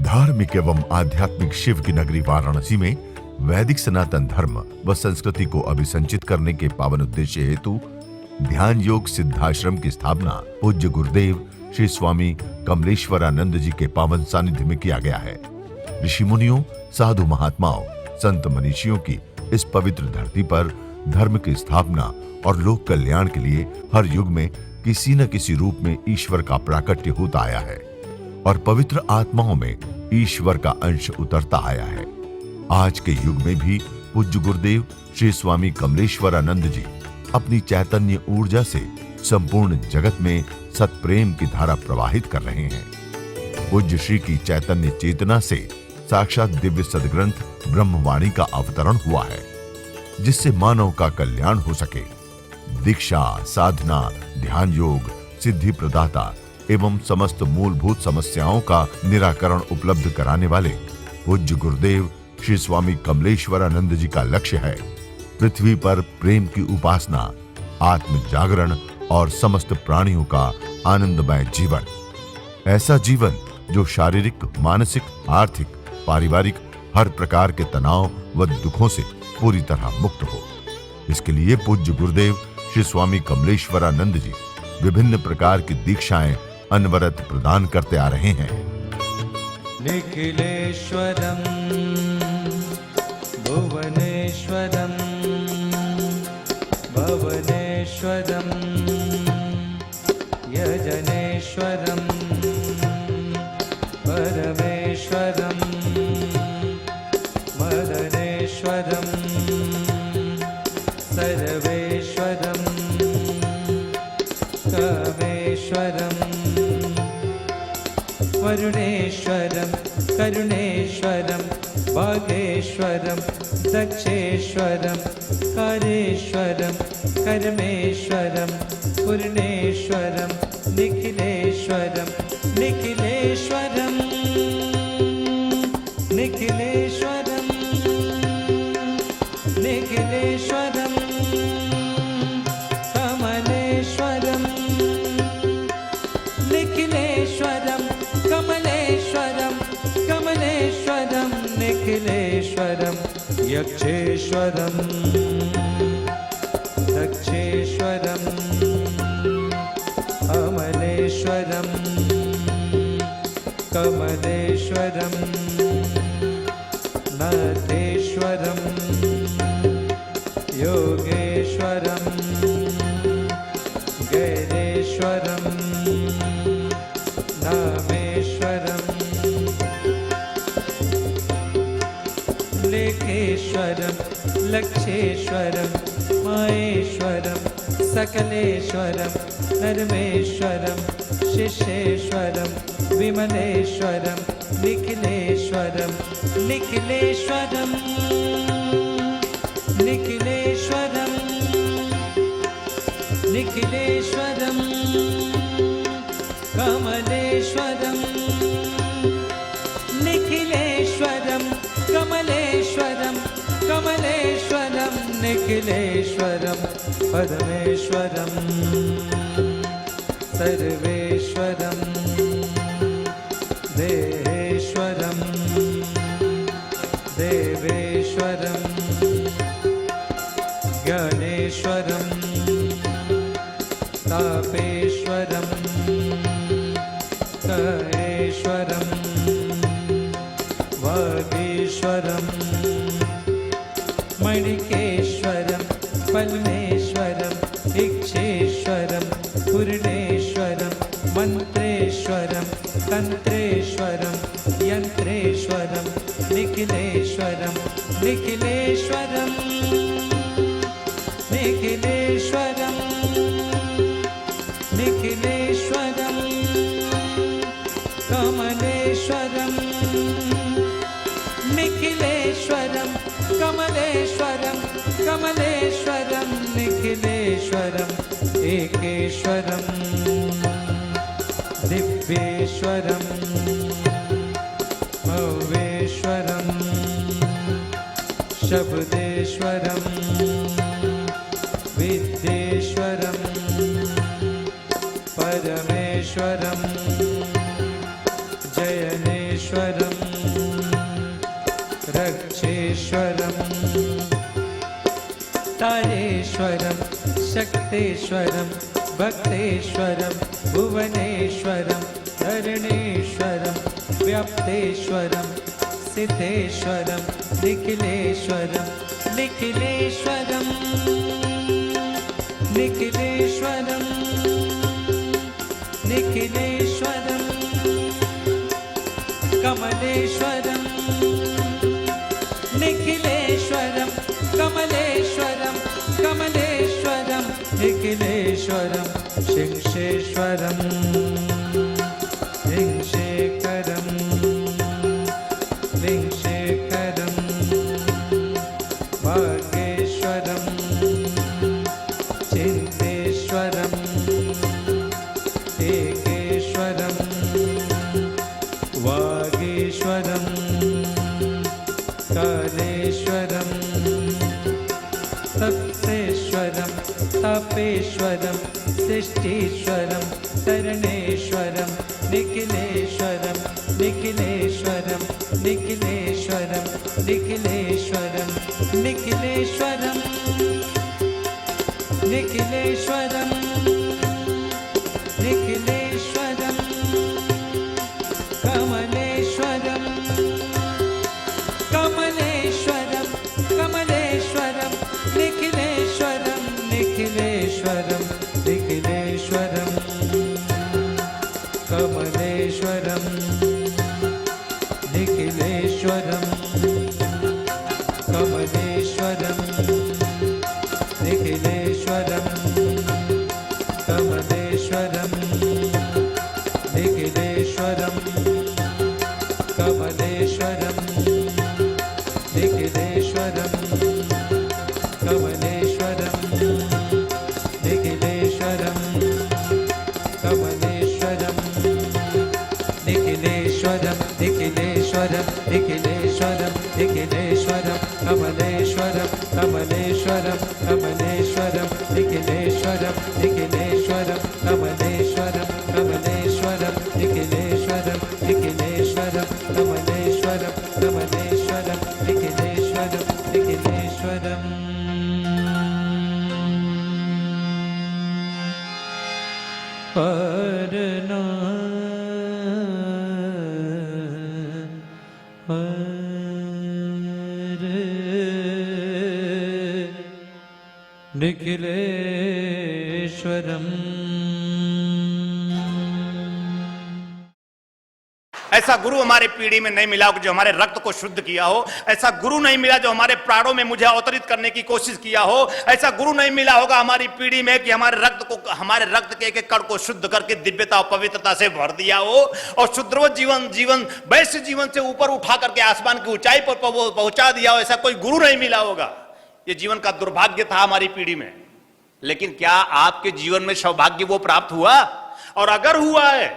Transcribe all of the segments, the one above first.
धार्मिक एवं आध्यात्मिक शिव की नगरी वाराणसी में वैदिक सनातन धर्म व संस्कृति को अभिसंचित करने के पावन उद्देश्य हेतु ध्यान योग सिद्धाश्रम की स्थापना पूज्य गुरुदेव श्री स्वामी कमलेश्वरानंद जी के पावन सानिध्य में किया गया है। ऋषि मुनियों, साधु महात्माओं, संत मनीषियों की इस पवित्र धरती पर धर्म की स्थापना और लोक कल्याण के लिए हर युग में किसी न किसी रूप में ईश्वर का प्राकट्य होता आया है और पवित्र आत्माओं में ईश्वर का अंश उतरता आया है। आज के युग में भी पूज्य गुरुदेव श्री स्वामी कमलेश्वरानंद जी अपनी चैतन्य ऊर्जा से संपूर्ण जगत में सत्प्रेम की धारा प्रवाहित कर रहे हैं। पूज्य श्री की चैतन्य चेतना से साक्षात दिव्य सदग्रंथ ब्रह्मवाणी का अवतरण हुआ है, जिससे मानव का कल्याण हो सके। दीक्षा, साधना, ध्यान योग, सिद्धि प्रदाता एवं समस्त मूलभूत समस्याओं का निराकरण उपलब्ध कराने वाले पूज्य गुरुदेव श्री स्वामी कमलेश्वरानंद जी का लक्ष्य है पृथ्वी पर प्रेम की उपासना, आत्म जागरण और समस्त प्राणियों का आनंदमय जीवन। ऐसा जीवन जो शारीरिक, मानसिक, आर्थिक, पारिवारिक हर प्रकार के तनाव व दुखों से पूरी तरह मुक्त हो। इसके लिए पूज्य गुरुदेव श्री स्वामी कमलेश्वरानंद जी विभिन्न प्रकार की दीक्षाएं अनवरत प्रदान करते आ रहे हैं। निखिलेश्वरम भुवनेश्वरम भवनेश्वरम यजनेश्वरम परमेश्वरम मदनेश्वरम सर्वेश्वरम कामेश्वरम वरुणेश्वरम करुणेश्वरम वागेश्वरम दक्षेश्वरम कारेश्वरम कर्मेश्वरम पूर्णेश्वरम निखिलेश्वरम निखिलेश्वरम निखिलेश्वरम निखिलेश्वरम कमलेश्वरम निखिलेश्वरम कमलेश्वरम कमलेश्वरम निखिलेश्वरम यक्षेश्वरम दक्षेश्वरम अमलेश्वरम कमलेश्वरम नाथेश्वरम योगेश्वरम गैरेश्वरम नामेश्वरम लेखेश्वरम लक्षेश्वरम माहेश्वरम सकलेश्वरम धर्मेश्वरम शिष्येश्वरम विमलेश्वरम निखिलेश्वरम निखिलेश्वरम निखिलेश्वरम निखिलेश्वरम कमलेश्वरम निखिलेश्वरम कमलेश्वरम कमलेश्वरम निखिलेश्वरम परमेश्वरम सर्वेश्वरम देहेश्वरम देवेश्वरम ज्ञानेश्वरम तापेश्वरम कहेश्वरम वागीश्वरम मणिकेश्वरम पद्मेश्वरम इक्षेश्वरम पूर्णेश्वरम मंत्रेश्वरम तंत्रेश्वरम यंत्रेश्वरम निखिलेश्वरम निखिलेश्वरम निखिलेश्वरम निखिलेश्वरम कमलेश्वरम निखिलेश्वरम कमलेश्वरम कमलेश्वरम निखिलेश्वरम एकेश्वरम दिव्येश्वरम भवेश्वरम शब्देश्वरम विद्येश्वरम परमेश्वरम जयनेश्वरम वक्षेश्वरम् तारेश्वरं शक्तेश्वरं भक्तेश्वरं भुवनेश्वरं धरणेश्वरं व्याप्तेश्वरं सिद्धेश्वरं निखिलेश्वरं निखिलेश्वरं निखिलेश्वरं निखिलेश्वरं कमलेश्वरं निखिलेश्वरं कमलेश्वरं कमलेश्वरं निखिलेश्वरं शिंशेश्वरं लिंशेखरं लिंशेखरं भाग्येश्वरं चिन्तेश्वरं एकेश्वरं वागीश्वरं कालेश्वरं तप्तेश्वरं तपेश्वरं सृष्टीश्वरं तरणेश्वरं निखिलेश्वरं निखिलेश्वरं निखिलेश्वरं निखिलेश्वरं निखिलेश्वरं निखिलेश्वरं निखिलेश्वरं कमलेश्वरं कमलेश्वरं कमलेश्वरं निखिलेश्वरं निखिलेश्वरं निखिलेश्वरं कमलेश्वरं निखिलेश्वरं कमलेश्वरं निखिलेश्वरं कमलेश्वरं निखिलेश्वरं कमलेश्वरं निखिलेश्वरं कमलेश्वरं निखिलेश्वरं कमलेश्वरं निखिलेश्वरं निखिलेश्वरं निखिलेश्वरं निखिलेश्वरं कमलेश्वरं कमलेश्वरं कमलेश्वरं निखिलेश्वरं निखिलेश्वरं कमलेश्वरं कमलेश्वरं निखिलेश्वरं निखिलेश्वरं कमलेश्वरं कमलेश्वरं निखिलेश्वरं निखिलेश्वरं परना निखिलेश्वरम्। ऐसा गुरु हमारे पीढ़ी में नहीं मिला जो हमारे रक्त को शुद्ध किया हो। ऐसा गुरु नहीं मिला जो हमारे प्राणों में मुझे अवतरित करने की कोशिश किया हो। ऐसा गुरु नहीं मिला होगा हमारी पीढ़ी में कि हमारे रक्त के एक कण को शुद्ध करके दिव्यता और पवित्रता से भर दिया हो और शुद्ध जीवन वैश्य जीवन से ऊपर उठा करके आसमान की ऊंचाई पर पहुंचा दिया हो। ऐसा कोई गुरु नहीं मिला होगा। ये जीवन का दुर्भाग्य था हमारी पीढ़ी में। लेकिन क्या आपके जीवन में सौभाग्य वो प्राप्त हुआ? और अगर हुआ है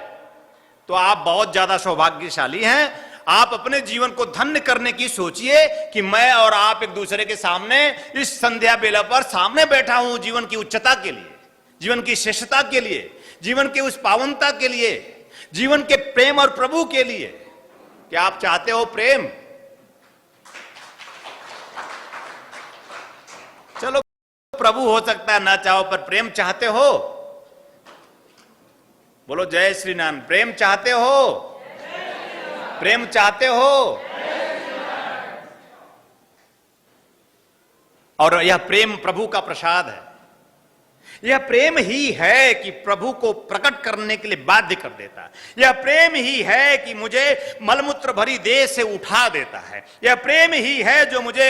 तो आप बहुत ज्यादा सौभाग्यशाली हैं। आप अपने जीवन को धन्य करने की सोचिए कि मैं और आप एक दूसरे के सामने इस संध्या बेला पर सामने बैठा हूं जीवन की उच्चता के लिए, जीवन की श्रेष्ठता के लिए, जीवन के उस पावनता के लिए, जीवन के प्रेम और प्रभु के लिए। क्या आप चाहते हो प्रेम? चलो प्रभु हो सकता है ना चाहो, पर प्रेम चाहते हो? बोलो जय श्री नारायण। प्रेम चाहते हो? प्रेम चाहते हो? और यह प्रेम प्रभु का प्रसाद है। यह प्रेम ही है कि प्रभु को प्रकट करने के लिए बाध्य कर देता है। यह प्रेम ही है कि मुझे मलमूत्र भरी देह से उठा देता है। यह प्रेम ही है जो मुझे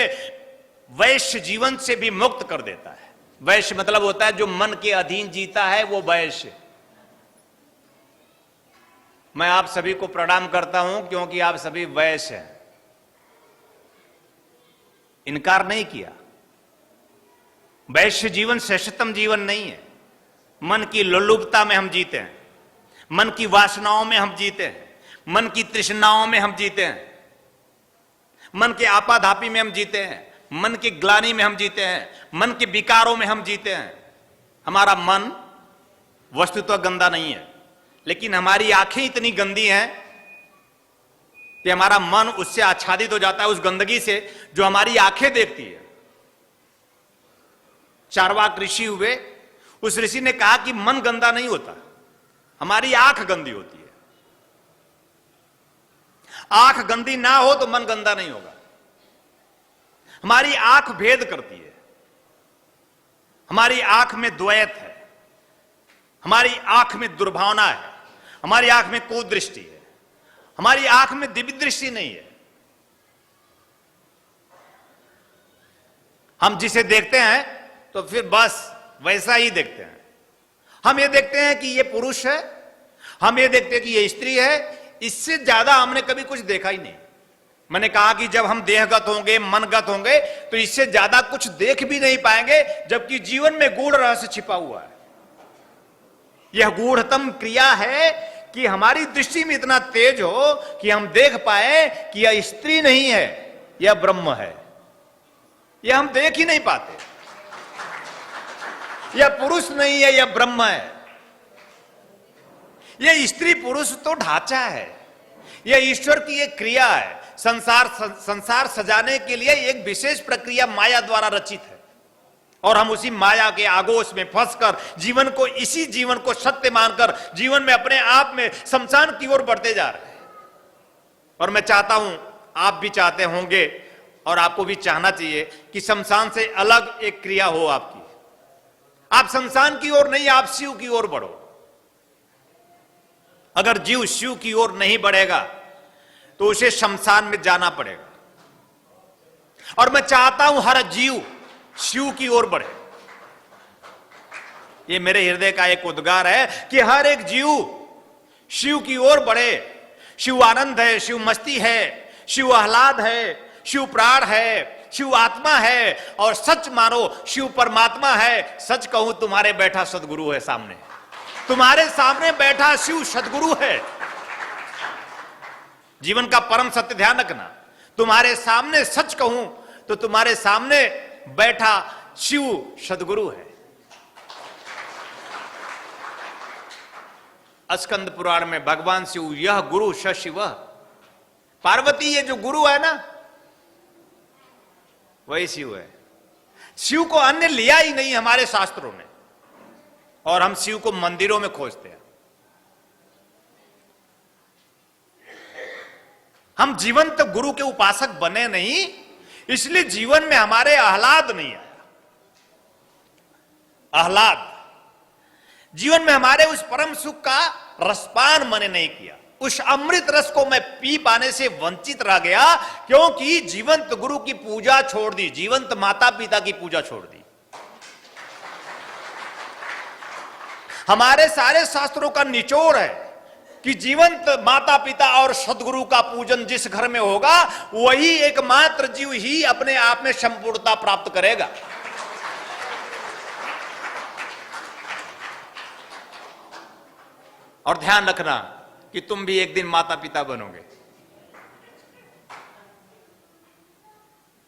वैश्य जीवन से भी मुक्त कर देता है। वैश्य मतलब होता है जो मन के अधीन जीता है, वो वैश्य। मैं आप सभी को प्रणाम करता हूं क्योंकि आप सभी वैश्य हैं। इनकार नहीं किया। वैश्य जीवन श्रेष्ठतम जीवन नहीं है। मन की लोलुपता में हम जीते हैं, मन की वासनाओं में हम जीते हैं, मन की तृष्णाओं में हम जीते हैं, मन के आपाधापी में हम जीते हैं, मन की ग्लानि में हम जीते हैं, मन के विकारों में हम जीते हैं। हमारा मन वस्तुतः गंदा नहीं है, लेकिन हमारी आंखें इतनी गंदी हैं कि हमारा मन उससे आच्छादित हो जाता है, उस गंदगी से जो हमारी आंखें देखती है। चारवाक ऋषि हुए, उस ऋषि ने कहा कि मन गंदा नहीं होता, हमारी आंख गंदी होती है। आंख गंदी ना हो तो मन गंदा नहीं होगा। हमारी आंख भेद करती है, हमारी आंख में द्वैत है, हमारी आंख में दुर्भावना है, हमारी आंख में कुदृष्टि है, हमारी आंख में दिव्य दृष्टि नहीं है। हम जिसे देखते हैं तो फिर बस वैसा ही देखते हैं। हम ये देखते हैं कि ये पुरुष है, हम ये देखते हैं कि ये स्त्री है, इससे ज्यादा हमने कभी कुछ देखा ही नहीं। मैंने कहा कि जब हम देहगत होंगे, मनगत होंगे, तो इससे ज्यादा कुछ देख भी नहीं पाएंगे, जबकि जीवन में गूढ़ रहस्य छिपा हुआ है। यह गूढ़तम क्रिया है कि हमारी दृष्टि में इतना तेज हो कि हम देख पाए कि यह स्त्री नहीं है, यह ब्रह्म है। यह हम देख ही नहीं पाते। यह पुरुष नहीं है, यह ब्रह्म है। यह स्त्री पुरुष तो ढांचा है, यह ईश्वर की एक क्रिया है। संसार सजाने के लिए एक विशेष प्रक्रिया माया द्वारा रचित है, और हम उसी माया के आगोश में फंसकर इसी जीवन को सत्य मानकर जीवन में अपने आप में शमशान की ओर बढ़ते जा रहे हैं। और मैं चाहता हूं, आप भी चाहते होंगे और आपको भी चाहना चाहिए कि शमशान से अलग एक क्रिया हो आपकी। आप शमशान की ओर नहीं, आप शिव की ओर बढ़ो। अगर जीव शिव की ओर नहीं बढ़ेगा तो उसे शमशान में जाना पड़ेगा। और मैं चाहता हूं हर जीव शिव की ओर बढ़े। ये मेरे हृदय का एक उद्गार है कि हर एक जीव शिव की ओर बढ़े। शिव आनंद है, शिव मस्ती है, शिव आह्लाद है, शिव प्राण है, शिव आत्मा है। और सच मानो, शिव परमात्मा है। सच कहूं, तुम्हारे बैठा सदगुरु है सामने, तुम्हारे सामने बैठा शिव सदगुरु है। जीवन का परम सत्य ध्यान रखना। तुम्हारे सामने, सच कहूं तो तुम्हारे सामने बैठा शिव सदगुरु है। स्कंद पुराण में भगवान शिव, यह गुरु स शिव। पार्वती ये जो गुरु है ना, वही शिव है। शिव को अन्य लिया ही नहीं हमारे शास्त्रों ने, और हम शिव को मंदिरों में खोजते हैं। हम जीवंत गुरु के उपासक बने नहीं, इसलिए जीवन में हमारे आह्लाद नहीं आया। आह्लाद जीवन में हमारे उस परम सुख का रसपान मैंने नहीं किया। उस अमृत रस को मैं पी पाने से वंचित रह गया, क्योंकि जीवंत गुरु की पूजा छोड़ दी, जीवंत माता पिता की पूजा छोड़ दी। हमारे सारे शास्त्रों का निचोड़ है कि जीवंत माता पिता और सदगुरु का पूजन जिस घर में होगा, वही एकमात्र जीव ही अपने आप में संपूर्णता प्राप्त करेगा। और ध्यान रखना कि तुम भी एक दिन माता पिता बनोगे।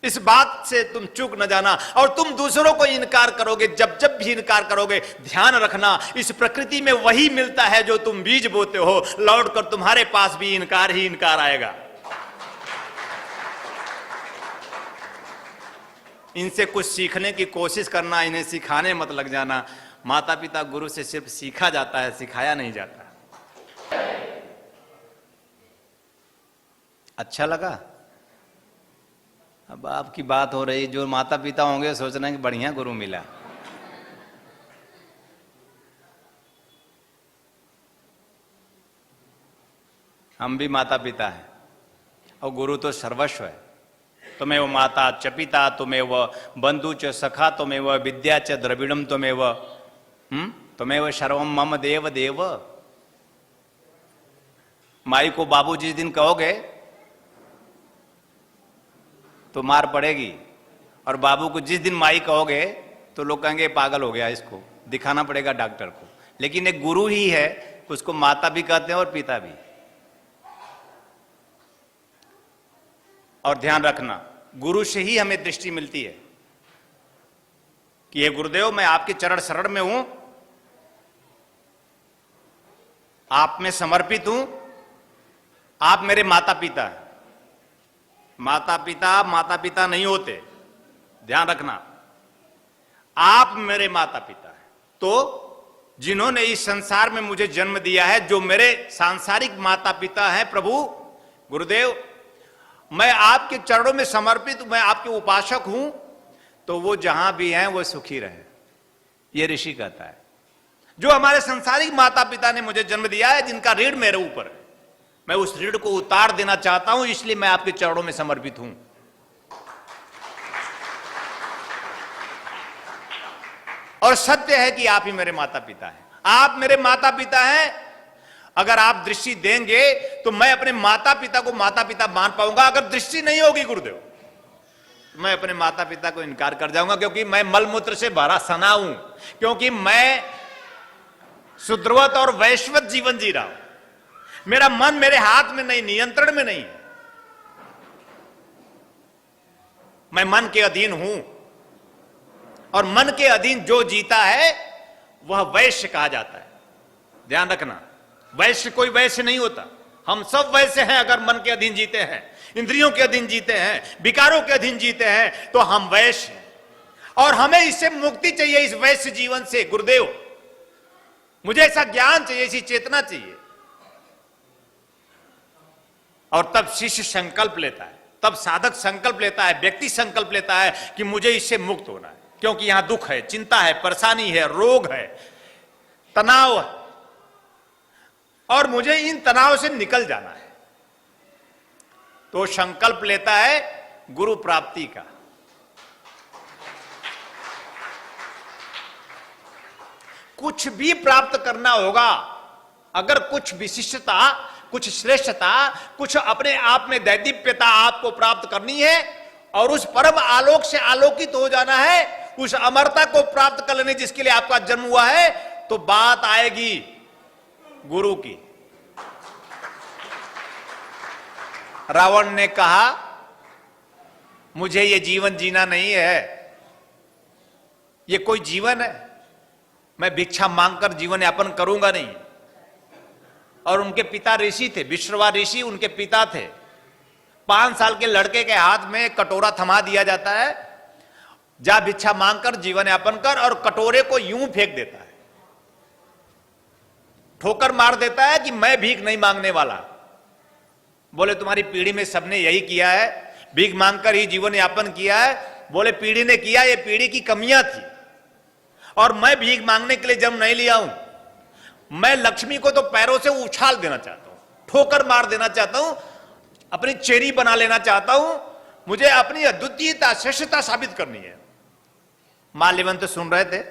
इस बात से तुम चूक न जाना। और तुम दूसरों को इनकार करोगे, जब भी इनकार करोगे, ध्यान रखना इस प्रकृति में वही मिलता है जो तुम बीज बोते हो। लौटकर तुम्हारे पास भी इनकार ही इनकार आएगा। इनसे कुछ सीखने की कोशिश करना, इन्हें सिखाने मत लग जाना। माता पिता गुरु से सिर्फ सीखा जाता है, सिखाया नहीं जाता। अच्छा लगा? अब आपकी बात हो रही, जो माता पिता होंगे सोचना कि बढ़िया गुरु मिला। हम भी माता पिता हैं, और गुरु तो सर्वस्व है। तुम्हें माता च पिता, तुम्हें बंधु च सखा, तुम्हें विद्या च द्रविड़म, तुम्हें सर्वम मम देव देव। माई को बाबू जिस दिन कहोगे तो मार पड़ेगी, और बाबू को जिस दिन माई कहोगे तो लोग कहेंगे पागल हो गया, इसको दिखाना पड़ेगा डॉक्टर को। लेकिन एक गुरु ही है, उसको माता भी कहते हैं और पिता भी। और ध्यान रखना, गुरु से ही हमें दृष्टि मिलती है कि हे गुरुदेव, मैं आपके चरण शरण में हूं, आप में समर्पित हूं, आप मेरे माता पिता हैं। माता पिता नहीं होते, ध्यान रखना। आप मेरे माता पिता हैं। तो जिन्होंने इस संसार में मुझे जन्म दिया है, जो मेरे सांसारिक माता पिता हैं, प्रभु गुरुदेव, मैं आपके चरणों में समर्पित, मैं आपके उपासक हूं, तो वो जहां भी हैं वो सुखी रहे। ये ऋषि कहता है। जो हमारे संसारिक माता पिता ने मुझे जन्म दिया है, जिनका ऋण मेरे ऊपर है, मैं उस ऋण को उतार देना चाहता हूं, इसलिए मैं आपके चरणों में समर्पित हूं। और सत्य है कि आप ही मेरे माता पिता हैं। आप मेरे माता पिता हैं। अगर आप दृष्टि देंगे तो मैं अपने माता पिता को माता पिता मान पाऊंगा। अगर दृष्टि नहीं होगी गुरुदेव, तो मैं अपने माता पिता को इनकार कर जाऊंगा, क्योंकि मैं मलमूत्र से भरा सना हूं, क्योंकि मैं शुद्रवत और वैश्वत जीवन जी रहा हूं। मेरा मन मेरे हाथ में नहीं, नियंत्रण में नहीं है। मैं मन के अधीन हूं, और मन के अधीन जो जीता है वह वैश्य कहा जाता है। ध्यान रखना, वैश्य कोई वैश्य नहीं होता। हम सब वैसे हैं। अगर मन के अधीन जीते हैं, इंद्रियों के अधीन जीते हैं, विकारों के अधीन जीते हैं, तो हम वैश्य हैं। और हमें इससे मुक्ति चाहिए, इस वैश्य जीवन से। गुरुदेव, मुझे ऐसा ज्ञान चाहिए, ऐसी चेतना चाहिए। और तब शिष्य संकल्प लेता है, तब साधक संकल्प लेता है, व्यक्ति संकल्प लेता है कि मुझे इससे मुक्त होना है, क्योंकि यहां दुख है, चिंता है, परेशानी है, रोग है, तनाव है, और मुझे इन तनाव से निकल जाना है। तो संकल्प लेता है गुरु प्राप्ति का। कुछ भी प्राप्त करना होगा, अगर कुछ विशिष्टता, कुछ श्रेष्ठता, कुछ अपने आप में दैदीप्यता आपको प्राप्त करनी है, और उस परम आलोक से आलोकित हो जाना है, उस अमरता को प्राप्त कर लेने जिसके लिए आपका जन्म हुआ है, तो बात आएगी गुरु की। रावण ने कहा, मुझे ये जीवन जीना नहीं है, ये कोई जीवन है, मैं भिक्षा मांगकर जीवन यापन करूंगा नहीं। और उनके पिता ऋषि थे, विश्रवा ऋषि उनके पिता थे। 5 साल के लड़के के हाथ में कटोरा थमा दिया जाता है, जा भिक्षा मांगकर जीवन यापन कर, और कटोरे को यूं फेंक देता है, ठोकर मार देता है कि मैं भीख नहीं मांगने वाला। बोले तुम्हारी पीढ़ी में सबने यही किया है, भीख मांगकर ही जीवन यापन किया है। बोले पीढ़ी ने किया, ये पीढ़ी की कमियां थी, और मैं भीख मांगने के लिए जन्म नहीं लिया हूं। मैं लक्ष्मी को तो पैरों से उछाल देना चाहता हूं, ठोकर मार देना चाहता हूं, अपनी चेरी बना लेना चाहता हूं। मुझे अपनी अद्वितीयता, श्रेष्ठता साबित करनी है। माल्यवंत सुन रहे थे।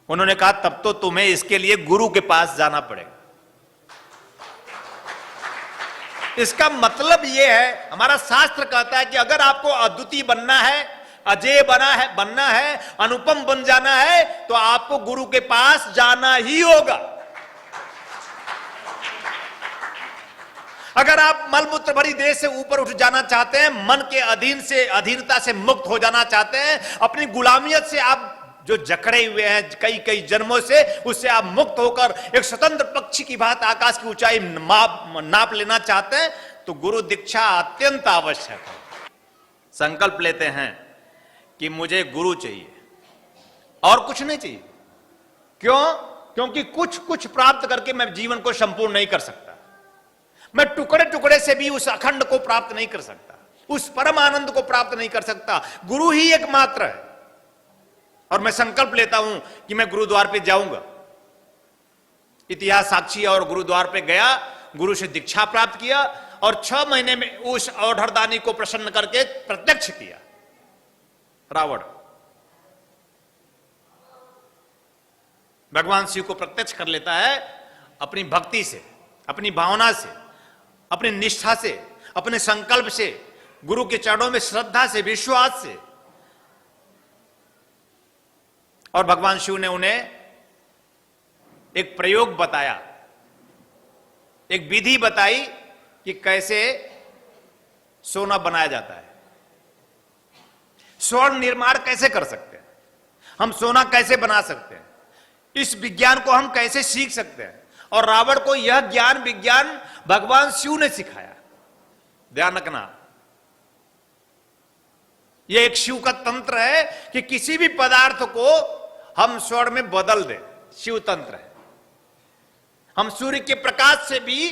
उन्होंने कहा तब तो तुम्हें इसके लिए गुरु के पास जाना पड़ेगा। इसका मतलब यह है, हमारा शास्त्र कहता है कि अगर आपको अद्वितीय बनना है, अजय बनना है, अनुपम बन जाना है, तो आपको गुरु के पास जाना ही होगा। अगर आप मलमूत्र भरी देह से ऊपर उठ जाना चाहते हैं, मन के अधीनता से मुक्त हो जाना चाहते हैं, अपनी गुलामियत से आप जो जकड़े हुए हैं कई जन्मों से, उससे आप मुक्त होकर एक स्वतंत्र पक्षी की भांति आकाश की ऊंचाई नाप लेना चाहते हैं, तो गुरु दीक्षा अत्यंत आवश्यक है। संकल्प लेते हैं कि मुझे गुरु चाहिए और कुछ नहीं चाहिए। क्यों? क्योंकि कुछ प्राप्त करके मैं जीवन को संपूर्ण नहीं कर सकता। मैं टुकड़े टुकड़े से भी उस अखंड को प्राप्त नहीं कर सकता, उस परम आनंद को प्राप्त नहीं कर सकता। गुरु ही एकमात्र है। और मैं संकल्प लेता हूं कि मैं गुरुद्वार पे जाऊंगा। इतिहास साक्षी है। और गुरुद्वार पे गया, गुरु से दीक्षा प्राप्त किया, और 6 महीने में उस औढ़रदानी को प्रसन्न करके प्रत्यक्ष किया। रावण भगवान शिव को प्रत्यक्ष कर लेता है अपनी भक्ति से, अपनी भावना से, अपनी निष्ठा से, अपने संकल्प से, गुरु के चरणों में श्रद्धा से, विश्वास से। और भगवान शिव ने उन्हें एक प्रयोग बताया, एक विधि बताई कि कैसे सोना बनाया जाता है, स्वर्ण निर्माण कैसे कर सकते हैं, हम सोना कैसे बना सकते हैं, इस विज्ञान को हम कैसे सीख सकते हैं। और रावण को यह ज्ञान विज्ञान भगवान शिव ने सिखाया। ध्यान रखना, ये एक शिव का तंत्र है कि किसी भी पदार्थ को हम स्वर्ण में बदल दें, शिव तंत्र है। हम सूर्य के प्रकाश से भी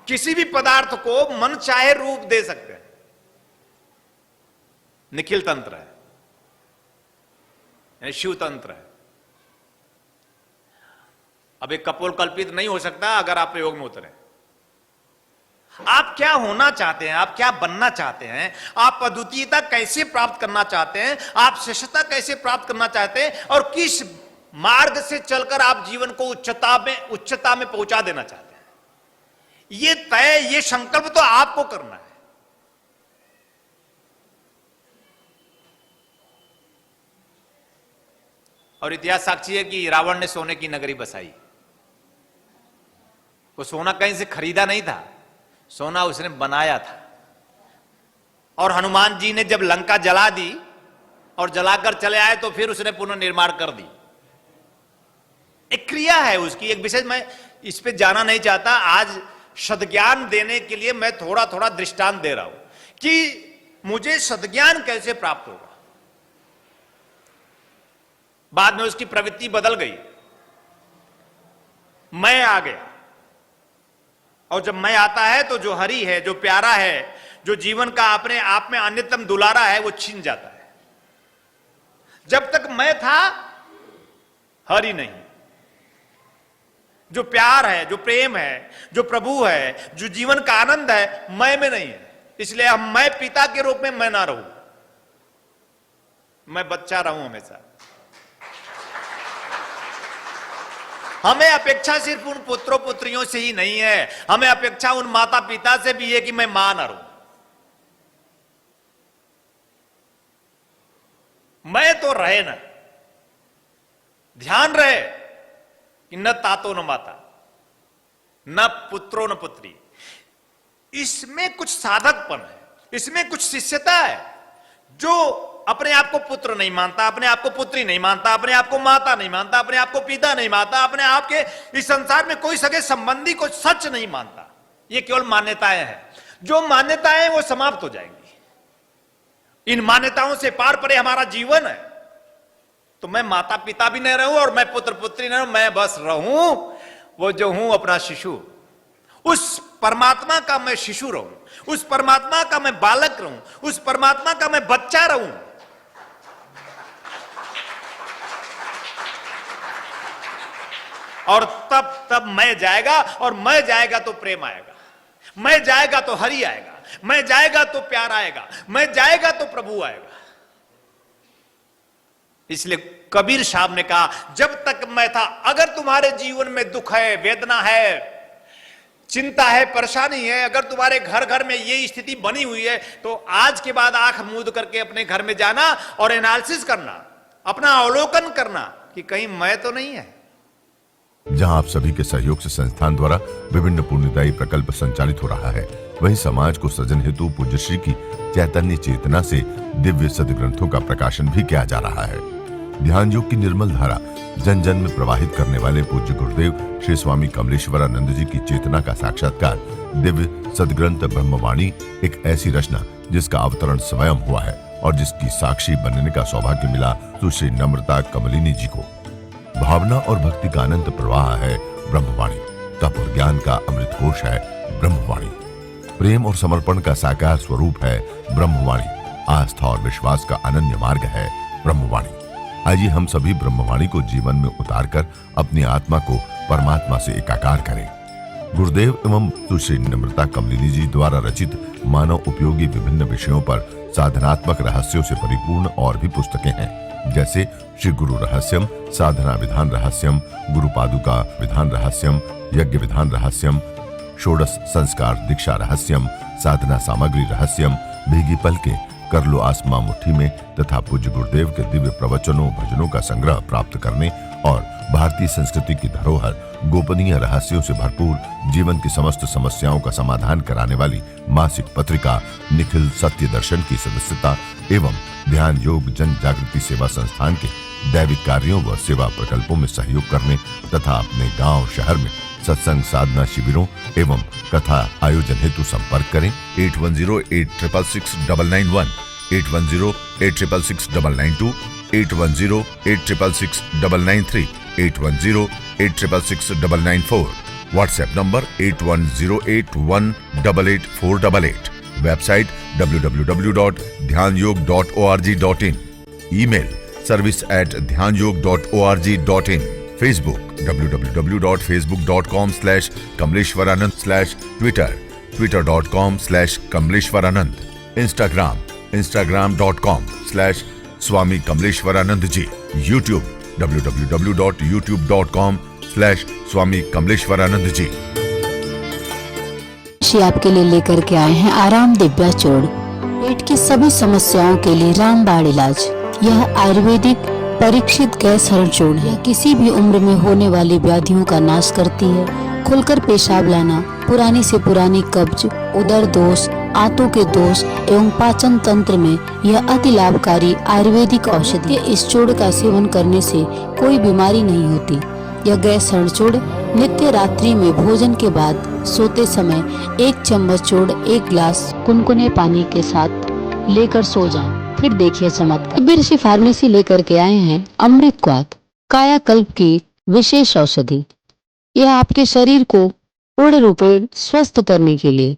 किसी भी पदार्थ को मन चाहे रूप दे सकते हैं, निखिल तंत्र है, शिव तंत्र है। अब एक कपोल कल्पित नहीं हो सकता अगर आप प्रयोग में उतरे। आप क्या होना चाहते हैं, आप क्या बनना चाहते हैं, आप अद्वितीयता कैसे प्राप्त करना चाहते हैं, आप श्रेष्ठता कैसे प्राप्त करना चाहते हैं, और किस मार्ग से चलकर आप जीवन को उच्चता में पहुंचा देना चाहते हैं, ये तय, ये संकल्प तो आपको करना है। और इतिहास साक्षी है कि रावण ने सोने की नगरी बसाई। वो सोना कहीं से खरीदा नहीं था, सोना उसने बनाया था। और हनुमान जी ने जब लंका जला दी और जलाकर चले आए तो फिर उसने पुनर्निर्माण कर दी। एक क्रिया है उसकी, एक विशेष, मैं इस पे जाना नहीं चाहता। आज सद्ज्ञान देने के लिए मैं थोड़ा थोड़ा दृष्टांत दे रहा हूं कि मुझे सद्ज्ञान कैसे प्राप्त होगा। बाद में उसकी प्रवृत्ति बदल गई, मैं आ गया। और जब मैं आता है तो जो हरि है, जो प्यारा है, जो जीवन का अपने आप में अन्यतम दुलारा है, वो छिन जाता है। जब तक मैं था, हरि नहीं। जो प्यार है, जो प्रेम है, जो प्रभु है, जो जीवन का आनंद है, मैं में नहीं है। इसलिए हम मैं पिता के रूप में मैं ना रहूं, मैं बच्चा रहूं हमेशा। हमें अपेक्षा सिर्फ उन पुत्रों पुत्रियों से ही नहीं है, हमें अपेक्षा उन माता पिता से भी है कि मैं मां ना रहूं। मैं तो रहे ना, ध्यान रहे कि न तातो न माता, न पुत्रो न पुत्री। इसमें कुछ साधकपन है, इसमें कुछ शिष्यता है। जो अपने आप को पुत्र नहीं मानता, अपने आप को पुत्री नहीं मानता, अपने आप को माता नहीं मानता, अपने आप को पिता नहीं मानता, अपने आप के इस संसार में कोई सगे संबंधी को सच नहीं मानता, ये केवल मान्यताएं हैं। जो मान्यताएं वो समाप्त हो जाएंगी। इन मान्यताओं से पार परे हमारा जीवन है। तो मैं माता पिता भी नहीं रहूं और मैं पुत्र पुत्री नहीं रहूं, मैं बस रहूं वो जो हूं, अपना शिशु। उस परमात्मा का मैं शिशु रहूं, उस परमात्मा का मैं बालक रहूं, उस परमात्मा का मैं बच्चा रहूं। और तब मैं जाएगा, और मैं जाएगा तो प्रेम आएगा, मैं जाएगा तो हरि आएगा, मैं जाएगा तो प्यार आएगा, मैं जाएगा तो प्रभु आएगा। इसलिए कबीर साहब ने कहा, जब तक मैं था, अगर तुम्हारे जीवन में दुख है, वेदना है, चिंता है, परेशानी है, अगर तुम्हारे घर घर में ये स्थिति बनी हुई है, तो आज के बाद आंख मूंद करके अपने घर में जाना और एनालिसिस करना, अपना अवलोकन करना कि कहीं मैं तो नहीं है। जहां आप सभी के सहयोग से संस्थान द्वारा विभिन्न पुण्यदायी प्रकल्प संचालित हो रहा है, वहीं समाज को सृजन हेतु पूज्य श्री की चैतन्य चेतना से दिव्य सद्ग्रंथों का प्रकाशन भी किया जा रहा है। ध्यान योग की निर्मल धारा जन जन में प्रवाहित करने वाले पूज्य गुरुदेव श्री स्वामी कमलेश्वरानंद जी की चेतना का साक्षात्कार दिव्य सद्ग्रंथ ब्रह्मवाणी एक ऐसी रचना जिसका अवतरण स्वयं हुआ है और जिसकी साक्षी बनने का सौभाग्य मिला सुश्री नम्रता कमलिनी जी को। भावना और भक्ति का अनंत प्रवाह है ब्रह्मवाणी, तप और ज्ञान का अमृत कोश है ब्रह्मवाणी, प्रेम और समर्पण का साकार स्वरूप है ब्रह्मवाणी, आस्था और विश्वास का अनन्य मार्ग है ब्रह्मवाणी। आइए हम सभी ब्रह्मवाणी को जीवन में उतारकर अपनी आत्मा को परमात्मा से एकाकार करें। गुरुदेव एवं सुश्री नम्रता कमलिनी जी द्वारा रचित मानव उपयोगी विभिन्न विषयों पर साधनात्मक रहस्यों से परिपूर्ण और भी पुस्तकें हैं, जैसे श्री गुरु रहस्यम, साधना विधान रहस्यम, गुरु पादुका विधान रहस्यम, यज्ञ विधान रहस्यम, षोडश संस्कार दीक्षा रहस्यम, साधना सामग्री रहस्यम, भीगी पलके, कर लो आसमां मुट्ठी में तथा पूज्य गुरुदेव के दिव्य प्रवचनों भजनों का संग्रह प्राप्त करने और भारतीय संस्कृति की धरोहर गोपनीय रहस्यों से भरपूर जीवन की समस्त समस्याओं का समाधान कराने वाली मासिक पत्रिका निखिल सत्य दर्शन की सदस्यता एवं ध्यान योग जन जागृति सेवा संस्थान के दैविक कार्यों व सेवा प्रकल्पों में सहयोग करने तथा अपने गांव शहर में सत्संग साधना शिविरों एवं कथा आयोजन हेतु संपर्क करें 8108666991, 8108666992, 8108666993, 8108666994। WhatsApp number 8108188488। वेबसाइट www.dhyanयोग.org.in। ईमेल service@dhyanयोग.org.in। Facebook www.facebook.com/kamleshwaranand, Twitter twitter.com/kamleshwaranand, Instagram instagram.com/Swami Kamleshwaranand ji, YouTube www.youtube.com/Swami Kamleshwaranand ji। आपके लिए लेकर के आए हैं आराम दिव्या चूर्ण। पेट की सभी समस्याओं के लिए रामबाण इलाज। यह आयुर्वेदिक परीक्षित गैस हरण चूर्ण है। किसी भी उम्र में होने वाली व्याधियों का नाश करती है। खुलकर पेशाब लाना, पुरानी से पुरानी कब्ज, उदर दोष, आंतों के दोष एवं पाचन तंत्र में यह अति लाभकारी आयुर्वेदिक औषधि है। इस चूर्ण का सेवन करने से कोई बीमारी नहीं होती। यह गैस हरण चूर्ण नित्य रात्रि में भोजन के बाद सोते समय 1 चम्मच चूर्ण 1 गिलास कुनकुने पानी के साथ लेकर सो जाएं। फिर देखिए चमत्कार। ऋषि फार्मेसी लेकर के आए हैं अमृत क्वाथ, कायाकल्प की विशेष औषधि। यह आपके शरीर को पूर्ण रूप से स्वस्थ करने के लिए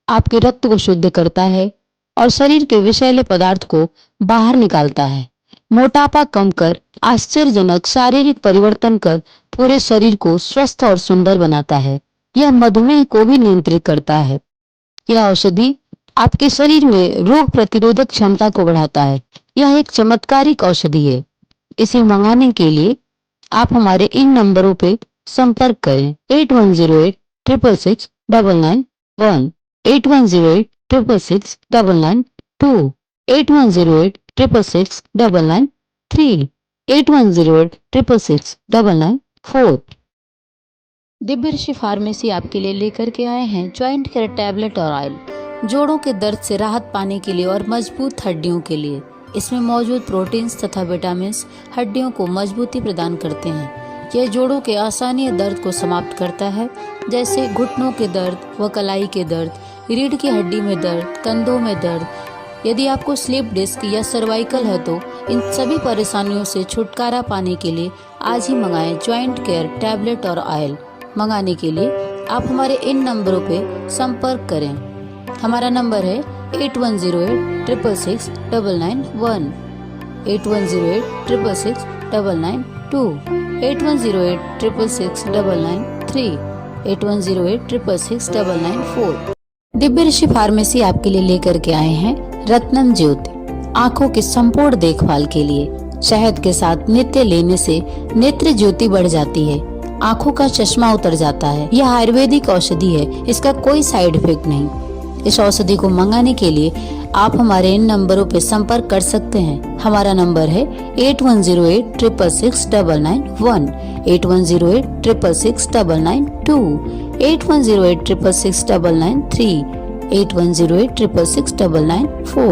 आपके रक्त को शुद्ध करता है और शरीर के विषैले पदार्थ को बाहर निकालता है। मोटापा कम कर आश्चर्यजनक शारीरिक परिवर्तन कर पूरे शरीर को स्वस्थ और सुंदर बनाता है। यह मधुमेह को भी नियंत्रित करता है। यह औषधि आपके शरीर में रोग प्रतिरोधक क्षमता को बढ़ाता है। यह एक चमत्कारिक औषधि है। इसे मंगाने के लिए आप हमारे इन नंबरों पे संपर्क करें 8108666991, 8108666992, 8108666993, 8108666994। दिव्य ऋषि फार्मेसी आपके लिए लेकर के आए हैं ज्वाइंट केयर टैबलेट और ऑयल। जोड़ों के दर्द से राहत पाने के लिए और मजबूत हड्डियों के लिए। इसमें मौजूद प्रोटीन्स तथा विटामिन्स हड्डियों को मजबूती प्रदान करते हैं। यह जोड़ों के असहनीय दर्द को समाप्त करता है, जैसे घुटनों के दर्द व कलाई के दर्द, रीढ़ की हड्डी में दर्द, कंधों में दर्द। यदि आपको स्लिप डिस्क या सर्वाइकल है तो इन सभी परेशानियों से छुटकारा पाने के लिए आज ही मंगाएं ज्वाइंट केयर टैबलेट और ऑयल। मंगाने के लिए आप हमारे इन नंबरों पे संपर्क करें। हमारा नंबर है 8108666991, 8108666992, 8108666993, 8108666994। दिव्य ऋषि फार्मेसी आपके लिए लेकर के आए हैं रत्नम ज्योति। आँखों की संपूर्ण देखभाल के लिए शहद के साथ नित्य लेने से नेत्र ज्योति बढ़ जाती है, आँखों का चश्मा उतर जाता है। यह आयुर्वेदिक औषधि है, इसका कोई साइड इफेक्ट नहीं। इस औषधि को मंगाने के लिए आप हमारे इन नंबरों पर संपर्क कर सकते हैं। हमारा नंबर है 8108666991, 8108666992, 8108666993, 8108666994।